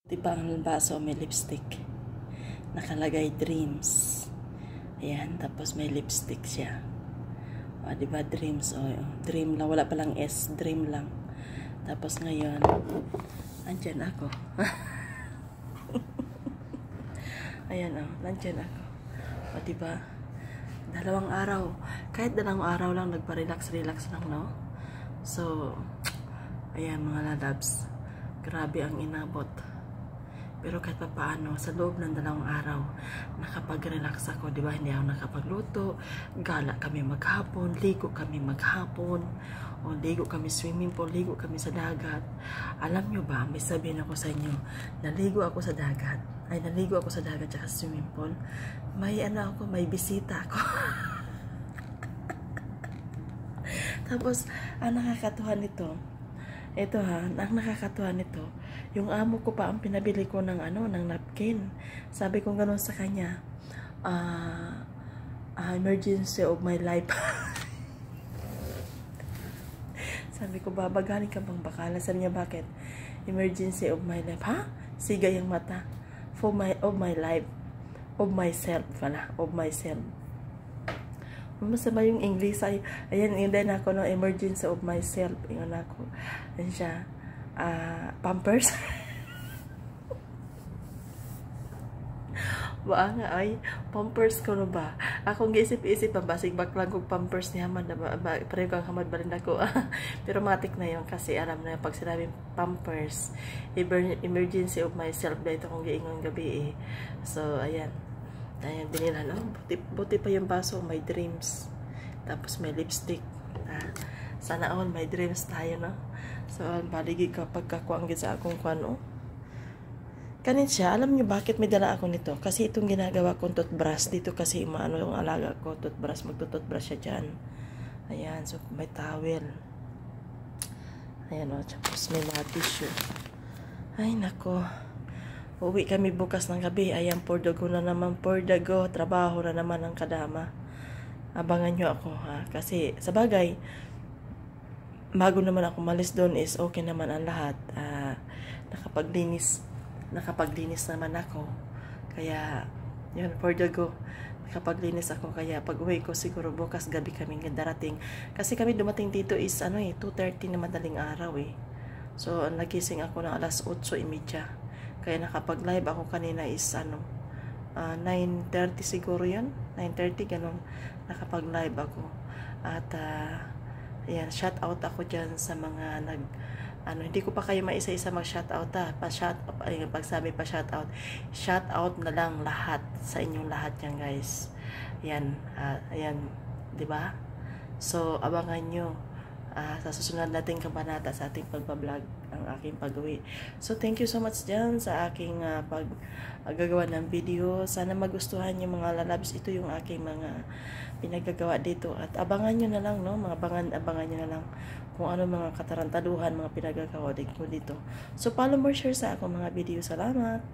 Diba ang baso may lipstick? Nakalagay dreams. Ayan, tapos may lipstick siya. O, diba dreams? O, dream lang. Wala palang S. Dream lang. Tapos ngayon, andyan ako. Ayan o, nandyan ako. O, diba? Dalawang araw. Kahit dalawang araw lang, nagpa-relax-relax lang, no? So, ayan mga lalabs. Grabe ang inabot. Pero kahit pa paano, sa loob ng dalawang araw, nakapag-relax ako, di ba? Hindi ako nakapagluto, gala kami maghapon, ligo kami maghapon, o ligo kami swimming pool, ligo kami sa dagat. Alam nyo ba, may sabihin ako sa inyo, naligo ako sa dagat tsaka swimming pool, may may bisita ako. Tapos, ang nakakatuwa nito, ito ang nakakatuwa nito, yung amo ko pa ang pinabili ko ng ng napkin. Sabi ko gano'n sa kanya, emergency of my life. Sabi ko, babagaling ka bang bakala? Sabi niya, bakit? Emergency of my life. Ha? Sigay ang mata. Of my life. Of myself pala. Of myself. Masama yung English ay, ayan, din ako no, emergency of myself. Ingon ako. Ayan siya. Pampers. Ba nga ay, pampers ko no ba? Akong giisip-isip ang basig baklang kong pampers ni Hamad na ba, pareho kang Hamad ba rin ako. Pero matik na yun kasi alam na pag sinabing pampers, emergency of myself na ito kong giingon gabi eh. So, ayan. Ayan, binila, no? Buti pa yung baso, may dreams. Tapos may lipstick. Sana all may dreams tayo, no? So, baligi kapag kakuanggit sa akong kwano. Kanin siya, alam niyo bakit may dala ako nito? Kasi itong ginagawa kong toothbrush dito kasi maano yung alaga ko, toothbrush, magtutoothbrush siya dyan. Ayan, so may towel. Ayan o, tapos may mga tissue. Ay, nako. Uwi kami bukas ng gabi. Ayan, for the go na naman, for the go. Trabaho na naman ang kadama. Abangan nyo ako, ha? Kasi, sa bagay, bago naman ako malis doon is okay naman ang lahat. Nakapaglinis naman ako. Kaya, yun, for the go. Nakapaglinis ako. Kaya, pag uwi ko, siguro bukas gabi kami darating. Kasi kami dumating dito is, 2:30 na madaling araw, eh. So, nagising ako ng alas 8:30. Kaya nakapag-live ako kanina is 9:30 siguro yun. 9:30, ganun. Nakapag-live ako. At, ayan, shout out ako dyan sa mga hindi ko pa kayo maisa-isa mag-shout out pag sabi pa shout out na lang lahat sa inyong lahat yan guys. Ayan, ayan, 'di ba? So abangan nyo sa susunod nating kabanata sa ating pagbablog ang aking pag-uwi. So thank you so much dyan sa aking paggagawa ng video. Sana magustuhan yung mga lalabs. Ito yung aking mga pinagagawa dito. At abangan nyo na lang, no? Abangan nyo na lang kung ano mga katarantaduhan, mga pinagagawa ko dito. So follow more, share sa akong mga video. Salamat!